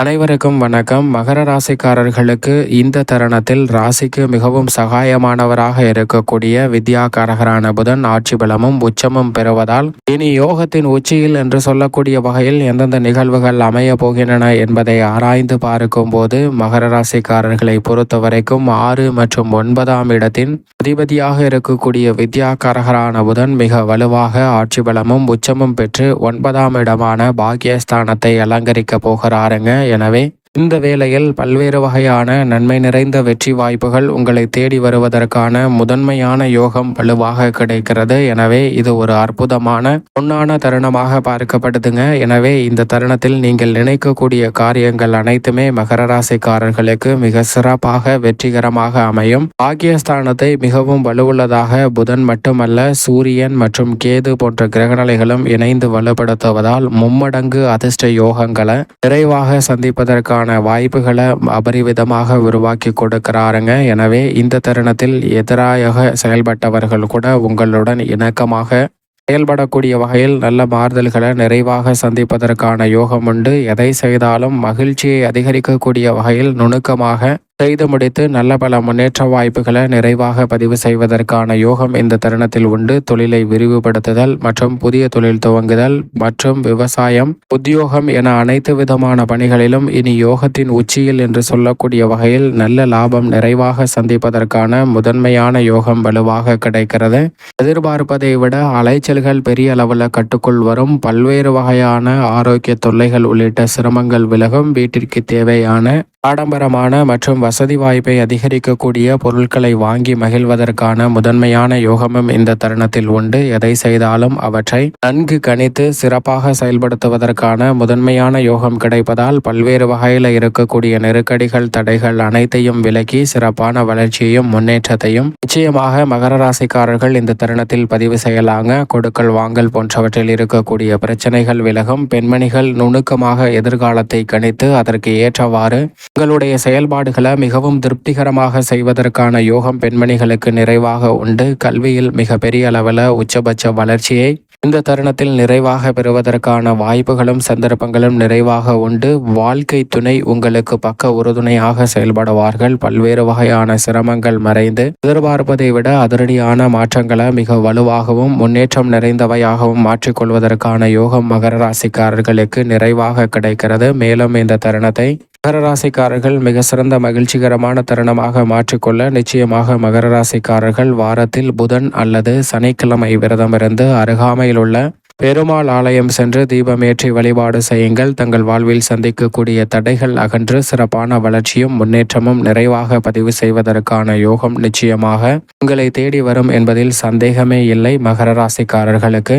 அனைவருக்கும் வணக்கம். மகர ராசிக்காரர்களுக்கு இந்த தருணத்தில் ராசிக்கு மிகவும் சகாயமானவராக இருக்கக்கூடிய வித்யாகாரகரான புதன் ஆட்சி பலமும் உச்சமும் பெறுவதால் இனி யோகத்தின் உச்சியில் என்று சொல்லக்கூடிய வகையில் எந்தெந்த நிகழ்வுகள் அமைய போகின்றன என்பதை ஆராய்ந்து பார்க்கும் போது மகர ராசிக்காரர்களை பொறுத்தவரைக்கும் 6 மற்றும் 9ஆம் இடத்தின் அதிபதியாக இருக்கக்கூடிய வித்யாகாரகரான புதன் மிக வலுவாக ஆட்சி பலமும் உச்சமும் பெற்று 9ஆம் இடமான பாக்கியஸ்தானத்தை அலங்கரிக்க போகிறாருங்க. எனவே இந்த வேளையில் பல்வேறு வகையான நன்மை நிறைந்த வெற்றி வாய்ப்புகள் உங்களை தேடி வருவதற்கான முதன்மையான யோகம் வலுவாக கிடைக்கிறது. எனவே இது ஒரு அற்புதமான பொன்னான தருணமாக பார்க்கப்படுதுங்க. எனவே இந்த தருணத்தில் நீங்கள் நினைக்கக்கூடிய காரியங்கள் அனைத்துமே மகர ராசிக்காரர்களுக்கு மிக சிறப்பாக வெற்றிகரமாக அமையும். பாக்கியஸ்தானத்தை மிகவும் வலுவுள்ளதாக புதன் மட்டுமல்ல, சூரியன் மற்றும் கேது போன்ற கிரகநிலைகளும் இணைந்து வலுப்படுத்துவதால் மும்மடங்கு அதிர்ஷ்ட யோகங்களை விரைவாக சந்திப்பதற்கான வாய்ப்புகளை அபரிவிதமாக உருவாக்கி கொடுக்கிறாருங்க. எனவே இந்த தருணத்தில் எதிராக செயல்பட்டவர்கள் கூட உங்களுடன் இணக்கமாக செயல்படக்கூடிய வகையில் நல்ல மாறுதல்களை நிறைவாக சந்திப்பதற்கான யோகம் உண்டு. எதை செய்தாலும் மகிழ்ச்சியை அதிகரிக்கக்கூடிய வகையில் நுணுக்கமாக செய்து முடித்து நல்ல பல முன்னேற்ற வாய்ப்புகளை நிறைவாக பதிவு செய்வதற்கான யோகம் இந்த தருணத்தில் உண்டு. தொழிலை விரிவுபடுத்துதல் மற்றும் புதிய தொழில் துவங்குதல் மற்றும் விவசாயம், உத்தியோகம் என அனைத்து விதமான பணிகளிலும் இனி யோகத்தின் உச்சியில் என்று சொல்லக்கூடிய வகையில் நல்ல லாபம் நிறைவாக சந்திப்பதற்கான முதன்மையான யோகம் வலுவாக கிடைக்கிறது. எதிர்பார்ப்பதை விட அலைச்சல்கள் பெரிய அளவில் கட்டுக்குள் வரும். பல்வேறு வகையான ஆரோக்கிய தொல்லைகள் உள்ளிட்ட சிரமங்கள் விலகும். வீட்டிற்கு தேவையான ஆடம்பரமான மற்றும் வசதி வாய்ப்பை அதிகரிக்கக்கூடிய பொருட்களை வாங்கி மகிழ்வதற்கான முதன்மையான யோகமும் இந்த தருணத்தில் உண்டு. எதை செய்தாலும் அவற்றை நன்கு கணித்து சிறப்பாக செயல்படுத்துவதற்கான முதன்மையான யோகம் கிடைப்பதால் பல்வேறு வகையில் இருக்கக்கூடிய நெருக்கடிகள், தடைகள் அனைத்தையும் விலக்கி சிறப்பான வளர்ச்சியையும் முன்னேற்றத்தையும் நிச்சயமாக மகர ராசிக்காரர்கள் இந்த தருணத்தில் பதிவு செய்யலாங்க. கொடுக்கல் வாங்கல் போன்றவற்றில் இருக்கக்கூடிய பிரச்சனைகள் விலகும். பெண்மணிகள் நுணுக்கமாக எதிர்காலத்தை கணித்து அதற்கு ஏற்றவாறு உங்களுடைய செயல்பாடுகளை மிகவும் திருப்திகரமாக செய்வதற்கான யோகம் பெண்மணிகளுக்கு நிறைவாக உண்டு. கல்வியில் மிக பெரிய அளவில் உச்சபட்ச வளர்ச்சியை இந்த தருணத்தில் நிறைவாக பெறுவதற்கான வாய்ப்புகளும் சந்தர்ப்பங்களும் நிறைவாக உண்டு. வாழ்க்கை துணை உங்களுக்கு பக்க உறுதுணையாக செயல்படுவார்கள். பல்வேறு வகையான சிரமங்கள் மறைந்து எதிர்பார்ப்பதை விட அதிரடியான மாற்றங்களை மிக வலுவாகவும் முன்னேற்றம் நிறைந்தவையாகவும் மாற்றிக்கொள்வதற்கான யோகம் மகர ராசிக்காரர்களுக்கு நிறைவாக கிடைக்கிறது. மேலும் இந்த தருணத்தை மகர ராசிக்காரர்கள் மிக சிறந்த மகிழ்ச்சிகரமான தருணமாக மாற்றிக்கொள்ள நிச்சயமாக மகர ராசிக்காரர்கள் வாரத்தில் புதன் அல்லது சனிக்கிழமை விரதமிருந்து அருகாமையில் உள்ள பெருமாள் ஆலயம் சென்று தீபமேற்றி வழிபாடு செய்யுங்கள். தங்கள் வாழ்வில் சந்திக்கக்கூடிய தடைகள் அகன்று சிறப்பான வளர்ச்சியும் முன்னேற்றமும் நிறைவாக பதிவு செய்வதற்கான யோகம் நிச்சயமாக உங்களை தேடி வரும் என்பதில் சந்தேகமே இல்லை. மகர ராசிக்காரர்களுக்கு